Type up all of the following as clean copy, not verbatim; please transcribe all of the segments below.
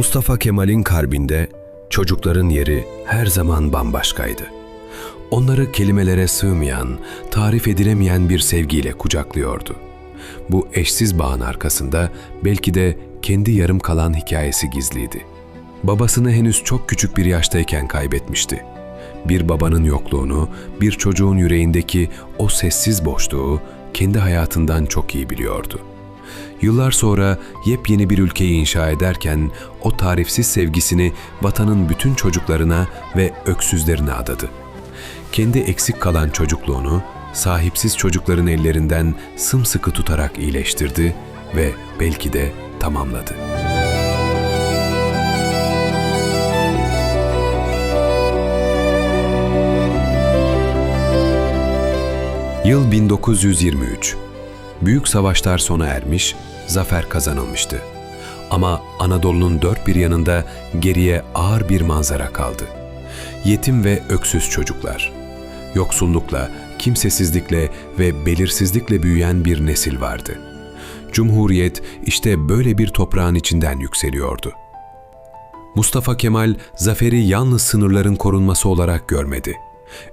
Mustafa Kemal'in kalbinde çocukların yeri her zaman bambaşkaydı. Onları kelimelere sığmayan, tarif edilemeyen bir sevgiyle kucaklıyordu. Bu eşsiz bağın arkasında belki de kendi yarım kalan hikayesi gizliydi. Babasını henüz çok küçük bir yaştayken kaybetmişti. Bir babanın yokluğunu, bir çocuğun yüreğindeki o sessiz boşluğu kendi hayatından çok iyi biliyordu. Yıllar sonra yepyeni bir ülkeyi inşa ederken o tarifsiz sevgisini vatanın bütün çocuklarına ve öksüzlerine adadı. Kendi eksik kalan çocukluğunu sahipsiz çocukların ellerinden sımsıkı tutarak iyileştirdi ve belki de tamamladı. Yıl 1923. Büyük savaşlar sona ermiş, zafer kazanılmıştı. Ama Anadolu'nun dört bir yanında geriye ağır bir manzara kaldı. Yetim ve öksüz çocuklar. Yoksullukla, kimsesizlikle ve belirsizlikle büyüyen bir nesil vardı. Cumhuriyet işte böyle bir toprağın içinden yükseliyordu. Mustafa Kemal, zaferi yalnız sınırların korunması olarak görmedi.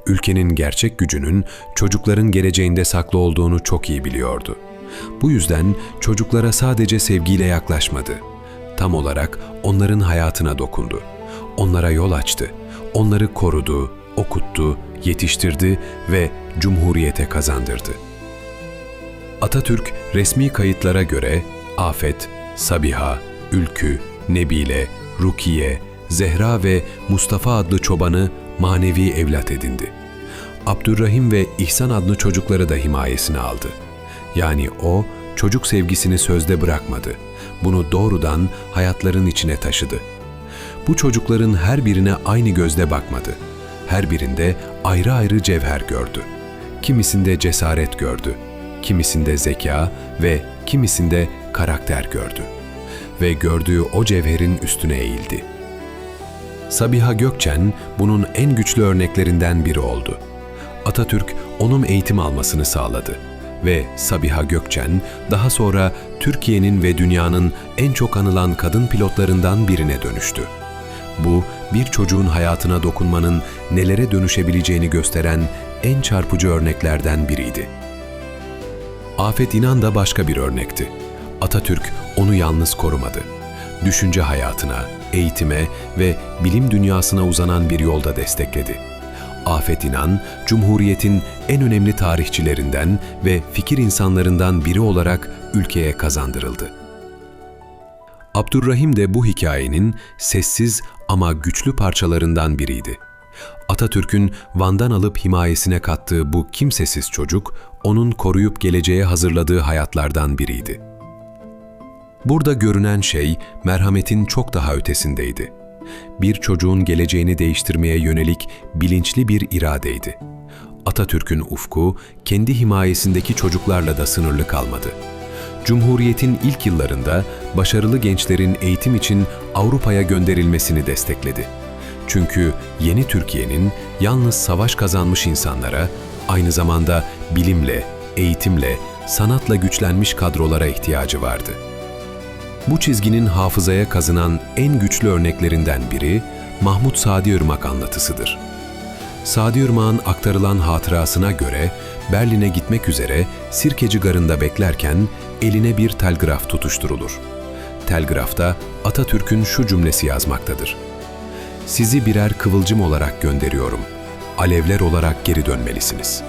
Ülkenin gerçek gücünün çocukların geleceğinde saklı olduğunu çok iyi biliyordu. Bu yüzden çocuklara sadece sevgiyle yaklaşmadı. Tam olarak onların hayatına dokundu. Onlara yol açtı. Onları korudu, okuttu, yetiştirdi ve Cumhuriyete kazandırdı. Atatürk resmi kayıtlara göre Afet, Sabiha, Ülkü, Nebile, Rukiye, Zehra ve Mustafa adlı çobanı manevi evlat edindi. Abdurrahim ve İhsan adlı çocukları da himayesine aldı. Yani o, çocuk sevgisini sözde bırakmadı. Bunu doğrudan hayatların içine taşıdı. Bu çocukların her birine aynı gözle bakmadı. Her birinde ayrı ayrı cevher gördü. Kimisinde cesaret gördü, kimisinde zeka ve kimisinde karakter gördü. Ve gördüğü o cevherin üstüne eğildi. Sabiha Gökçen bunun en güçlü örneklerinden biri oldu. Atatürk onun eğitim almasını sağladı ve Sabiha Gökçen daha sonra Türkiye'nin ve dünyanın en çok anılan kadın pilotlarından birine dönüştü. Bu, bir çocuğun hayatına dokunmanın nelere dönüşebileceğini gösteren en çarpıcı örneklerden biriydi. Afet İnan da başka bir örnekti. Atatürk onu yalnız korumadı. Düşünce hayatına, eğitime ve bilim dünyasına uzanan bir yolda destekledi. Afet İnan, Cumhuriyet'in en önemli tarihçilerinden ve fikir insanlarından biri olarak ülkeye kazandırıldı. Abdurrahim de bu hikayenin sessiz ama güçlü parçalarından biriydi. Atatürk'ün Van'dan alıp himayesine kattığı bu kimsesiz çocuk, onun koruyup geleceğe hazırladığı hayatlardan biriydi. Burada görünen şey, merhametin çok daha ötesindeydi. Bir çocuğun geleceğini değiştirmeye yönelik bilinçli bir iradeydi. Atatürk'ün ufku, kendi himayesindeki çocuklarla da sınırlı kalmadı. Cumhuriyet'in ilk yıllarında başarılı gençlerin eğitim için Avrupa'ya gönderilmesini destekledi. Çünkü yeni Türkiye'nin yalnız savaş kazanmış insanlara, aynı zamanda bilimle, eğitimle, sanatla güçlenmiş kadrolara ihtiyacı vardı. Bu çizginin hafızaya kazınan en güçlü örneklerinden biri Mahmut Sadi Irmak anlatısıdır. Sadi Irmak'ın aktarılan hatırasına göre Berlin'e gitmek üzere Sirkeci Garı'nda beklerken eline bir telgraf tutuşturulur. Telgrafta Atatürk'ün şu cümlesi yazmaktadır: "Sizi birer kıvılcım olarak gönderiyorum. Alevler olarak geri dönmelisiniz."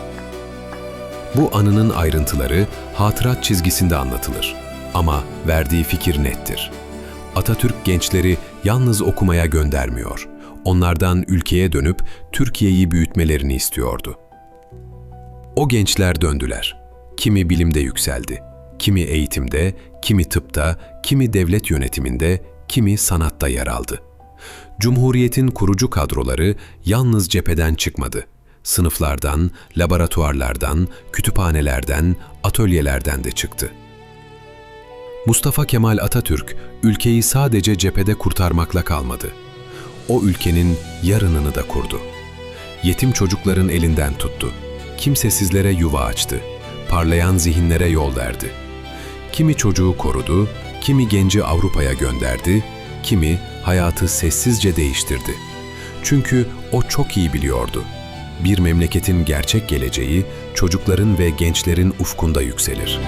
Bu anının ayrıntıları hatırat çizgisinde anlatılır. Ama verdiği fikir nettir. Atatürk gençleri yalnız okumaya göndermiyor. Onlardan ülkeye dönüp Türkiye'yi büyütmelerini istiyordu. O gençler döndüler. Kimi bilimde yükseldi, kimi eğitimde, kimi tıpta, kimi devlet yönetiminde, kimi sanatta yer aldı. Cumhuriyet'in kurucu kadroları yalnız cepheden çıkmadı. Sınıflardan, laboratuvarlardan, kütüphanelerden, atölyelerden de çıktı. Mustafa Kemal Atatürk, ülkeyi sadece cephede kurtarmakla kalmadı. O ülkenin yarınını da kurdu. Yetim çocukların elinden tuttu. Kimsesizlere yuva açtı. Parlayan zihinlere yol verdi. Kimi çocuğu korudu, kimi genci Avrupa'ya gönderdi, kimi hayatı sessizce değiştirdi. Çünkü o çok iyi biliyordu. Bir memleketin gerçek geleceği çocukların ve gençlerin ufkunda yükselir.